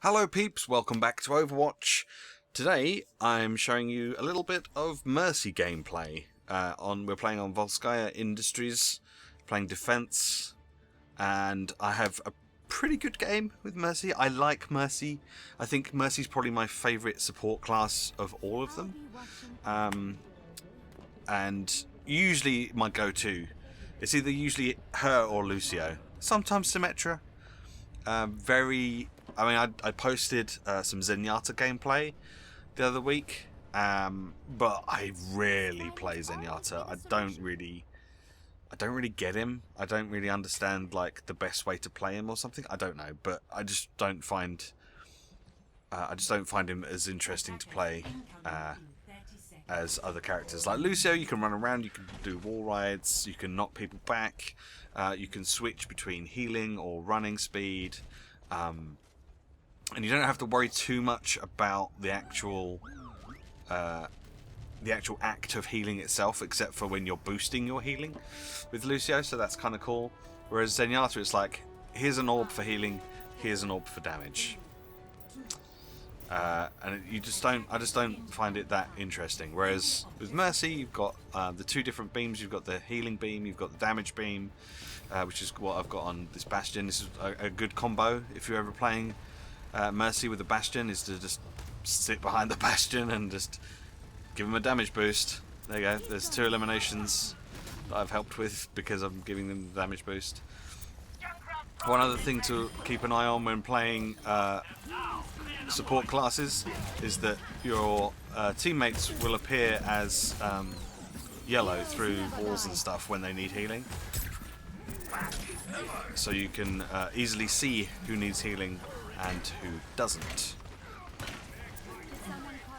Hello peeps, welcome back to Overwatch. Today I'm showing you a little bit of Mercy gameplay. We're playing on Volskaya Industries, playing defense, and I have a pretty good game with Mercy. I like Mercy. I think Mercy's probably my favourite support class of all of them. And usually my go-to. It's either usually her or Lucio. Sometimes Symmetra. I posted some Zenyatta gameplay the other week, but I rarely play Zenyatta. I don't really get him. I don't really understand like the best way to play him or something. I don't know, but I just don't find him as interesting to play as other characters. Like Lucio, you can run around, you can do wall rides, you can knock people back, you can switch between healing or running speed. And you don't have to worry too much about the actual act of healing itself, except for when you're boosting your healing with Lucio. So that's kind of cool. Whereas Zenyatta, it's like, here's an orb for healing, here's an orb for damage, and I just don't find it that interesting. Whereas with Mercy, you've got the two different beams. You've got the healing beam, you've got the damage beam, which is what I've got on this Bastion. This is a good combo if you're ever playing Mercy with the Bastion, is to just sit behind the Bastion and just give him a damage boost. There you go. There's 2 eliminations that I've helped with because I'm giving them the damage boost. One other thing to keep an eye on when playing support classes is that your teammates will appear as yellow through walls and stuff when they need healing. So you can easily see who needs healing and who doesn't.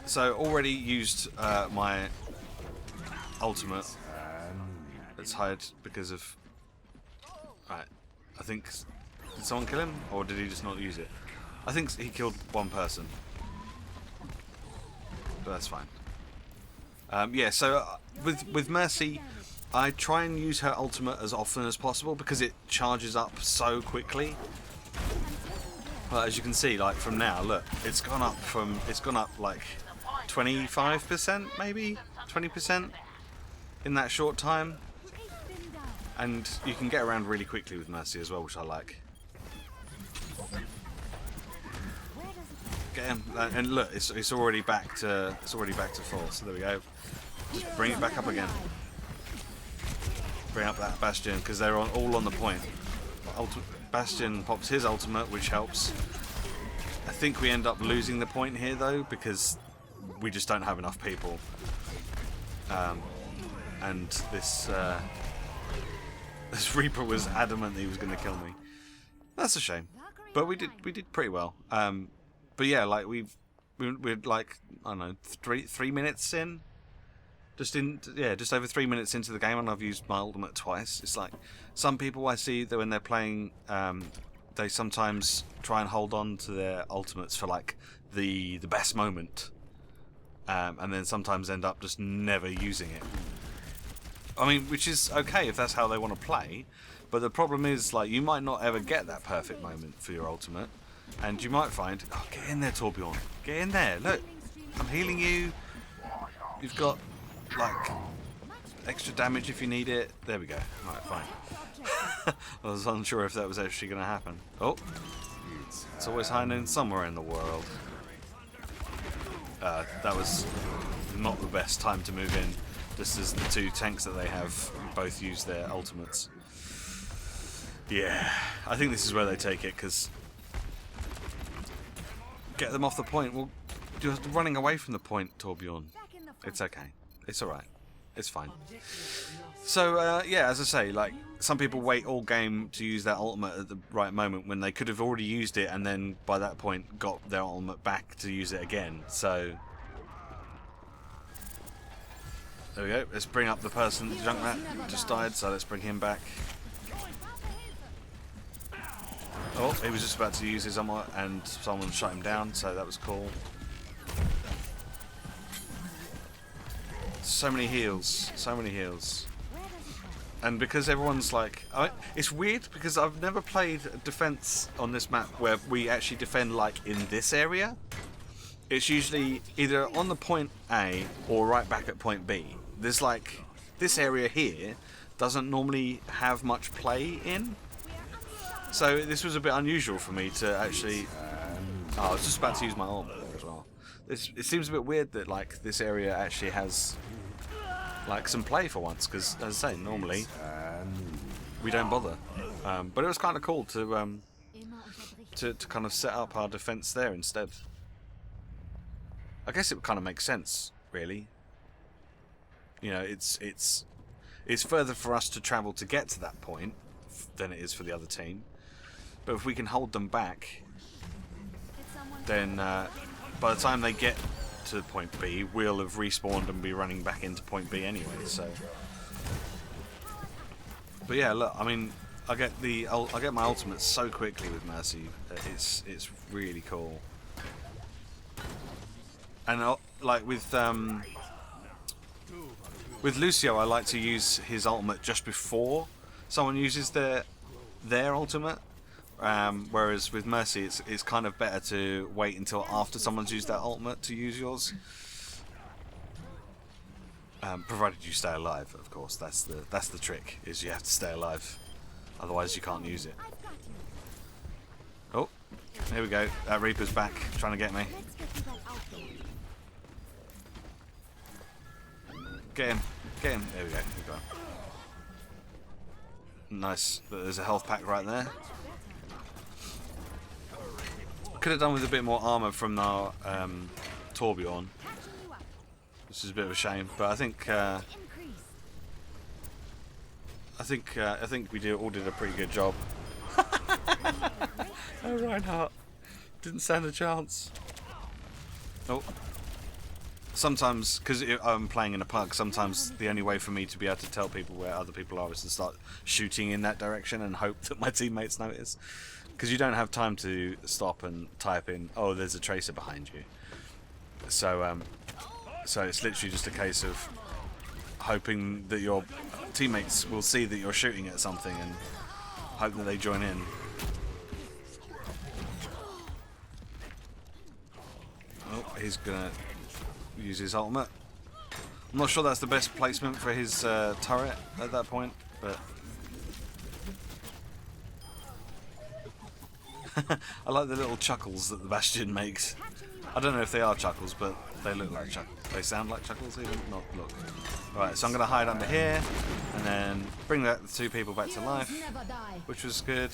So already used my ultimate. Let's hide because of... Right, I think... Did someone kill him? Or did he just not use it? I think he killed one person. But that's fine. Yeah, so with Mercy, I try and use her ultimate as often as possible because it charges up so quickly. Well, as you can see, like from now, look, it's gone up like 25%, maybe 20% in that short time, and you can get around really quickly with Mercy as well, which I like. Get him, and look, it's already back to full. So there we go. Just bring it back up again. Bring up that Bastion because they're all on the point. Bastion pops his ultimate, which helps. I think we end up losing the point here though because we just don't have enough people. And this Reaper was adamant that he was going to kill me. That's a shame, but we did pretty well. But yeah, like we're like, I don't know, three minutes in. Just over 3 minutes into the game, and I've used my ultimate twice. It's like some people I see that when they're playing, they sometimes try and hold on to their ultimates for like the best moment, and then sometimes end up just never using it. I mean, which is okay if that's how they want to play, but the problem is like you might not ever get that perfect moment for your ultimate, and you might find, oh, get in there, Torbjorn, get in there. Look, I'm healing you. You've got like extra damage if you need it. There we go. Alright, fine. I was unsure if that was actually going to happen. Oh, it's always high noon somewhere in the world. That was not the best time to move in, just as the 2 tanks that they have both use their ultimates. Yeah, I think this is where they take it, because get them off the point. Well, you're running away from the point, Torbjorn. It's okay. It's alright. It's fine. So, yeah, as I say, like, some people wait all game to use that ultimate at the right moment when they could have already used it and then, by that point, got their ultimate back to use it again. So, there we go. Let's bring up the person, the Junkrat, just died, so let's bring him back. Oh, he was just about to use his ultimate and someone shut him down, so that was cool. So many heals, so many heals. And because everyone's like, it's weird because I've never played defense on this map where we actually defend like in this area. It's usually either on the point A or right back at point B. There's like, this area here doesn't normally have much play in. So this was a bit unusual for me to actually, I was just about to use my arm as well. It seems a bit weird that like this area actually has like some play for once, because as I say, normally we don't bother. But it was kind of cool to kind of set up our defense there instead. I guess it kind of makes sense, really. You know, it's further for us to travel to get to that point than it is for the other team. But if we can hold them back, then by the time they get to point B, we'll have respawned and be running back into point B anyway. So, but yeah, look, I mean, I get my ultimate so quickly with Mercy. It's really cool. And like with Lucio, I like to use his ultimate just before someone uses their ultimate. Whereas with Mercy, it's kind of better to wait until after someone's used their ultimate to use yours. Provided you stay alive, of course. That's the trick. Is you have to stay alive, otherwise you can't use it. Oh, here we go. That Reaper's back, trying to get me. Get him, get him. There we go. We got him. Nice. There's a health pack right there. Could have done with a bit more armor from our Torbjorn, which is a bit of a shame. But I think we all did a pretty good job. Oh, Reinhardt didn't stand a chance. Oh, sometimes because I'm playing in a park, sometimes the only way for me to be able to tell people where other people are is to start shooting in that direction and hope that my teammates notice. Because you don't have time to stop and type in, oh, there's a tracer behind you. So, so it's literally just a case of hoping that your teammates will see that you're shooting at something and hope that they join in. Oh, he's gonna use his ultimate. I'm not sure that's the best placement for his turret at that point, but I like the little chuckles that the Bastion makes. I don't know if they are chuckles, but they look like chuckles. They sound like chuckles even? Not look. Right, so I'm going to hide under here, and then bring the two people back to life, which was good.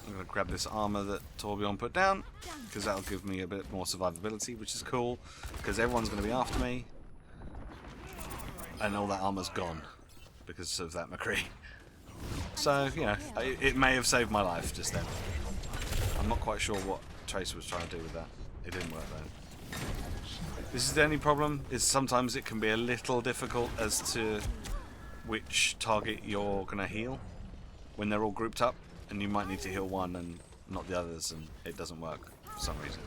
I'm going to grab this armor that Torbjorn put down, because that'll give me a bit more survivability, which is cool, because everyone's going to be after me, and all that armor's gone because of that McCree. So, you know, it may have saved my life just then. I'm not quite sure what Tracer was trying to do with that. It didn't work though. This is the only problem, is sometimes it can be a little difficult as to which target you're going to heal when they're all grouped up, and you might need to heal one and not the others, and it doesn't work for some reason.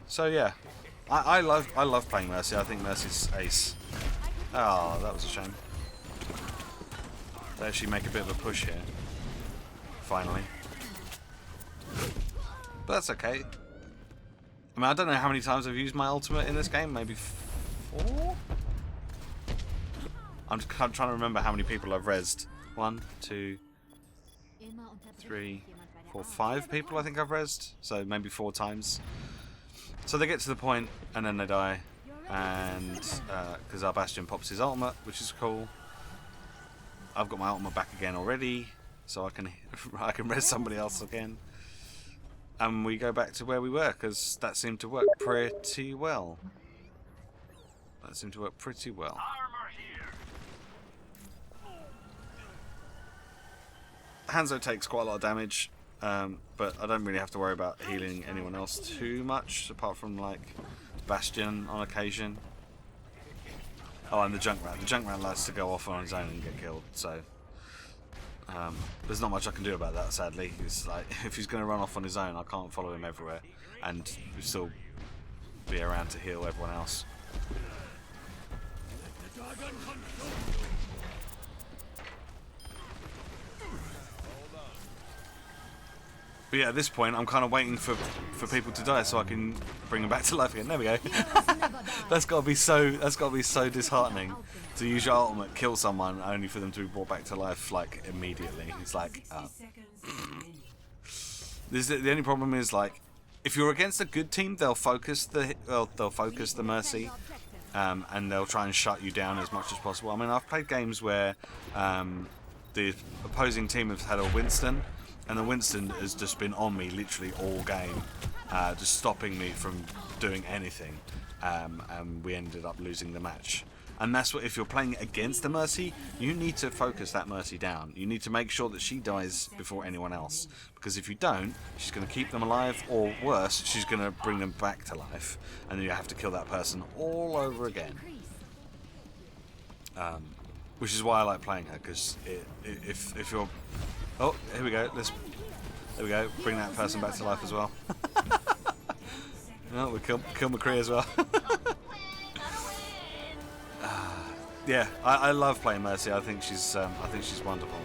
So yeah, I love playing Mercy. I think Mercy's ace. Oh, that was a shame. They actually make a bit of a push here. Finally. But that's okay. I mean, I don't know how many times I've used my ultimate in this game. Maybe 4? I'm trying to remember how many people I've rezzed. 1, 2, 3, 4, 5 people I think I've rezzed. So maybe 4 times. So they get to the point and then they die. And because our Bastion pops his ultimate, which is cool. I've got my ultimate back again already, so I can res somebody else again, and we go back to where we were, because that seemed to work pretty well. Hanzo takes quite a lot of damage, but I don't really have to worry about healing anyone else too much, apart from like Bastion on occasion. Oh, and the Junkrat. The Junkrat likes to go off on his own and get killed, so There's not much I can do about that, sadly. It's like, if he's going to run off on his own, I can't follow him everywhere, and still be around to heal everyone else. But yeah, at this point, I'm kind of waiting for people to die so I can bring them back to life again. There we go. That's got to be so disheartening to use your ultimate, kill someone, only for them to be brought back to life like immediately. It's like, the only problem is, like, if you're against a good team, they'll focus the Mercy, and they'll try and shut you down as much as possible. I mean, I've played games where the opposing team has had a Winston, and the Winston has just been on me literally all game, just stopping me from doing anything, and we ended up losing the match. And that's what, if you're playing against the Mercy, you need to focus that Mercy down. You need to make sure that she dies before anyone else, because if you don't, she's going to keep them alive, or worse, she's going to bring them back to life, and then you have to kill that person all over again. Which is why I like playing her, because if you're... Oh, here we go. There we go. Bring that person back to life as well. Oh, we kill McCree as well. Yeah, I love playing Mercy. I think she's wonderful.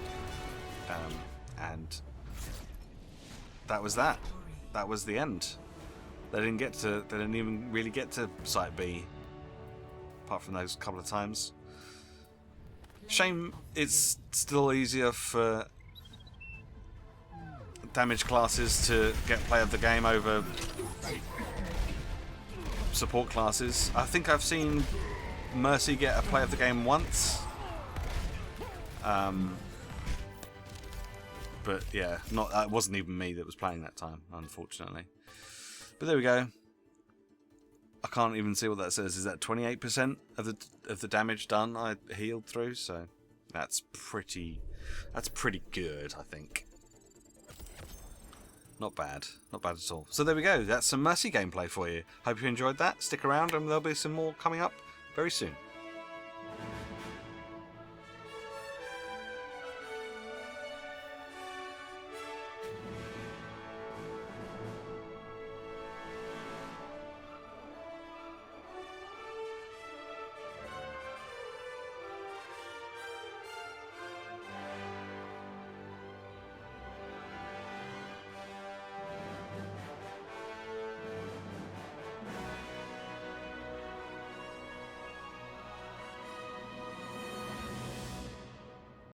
And that was that. That was the end. They didn't even really get to Site B, apart from those couple of times. Shame it's still easier for damage classes to get play of the game over support classes. I think I've seen Mercy get a play of the game once, but yeah, it wasn't even me that was playing that time, unfortunately. But there we go. I can't even see what that says. Is that 28% of the damage done I healed through? So that's pretty good, I think. Not bad at all. So there we go. That's some Mercy gameplay for you. Hope you enjoyed that. Stick around, and there'll be some more coming up very soon.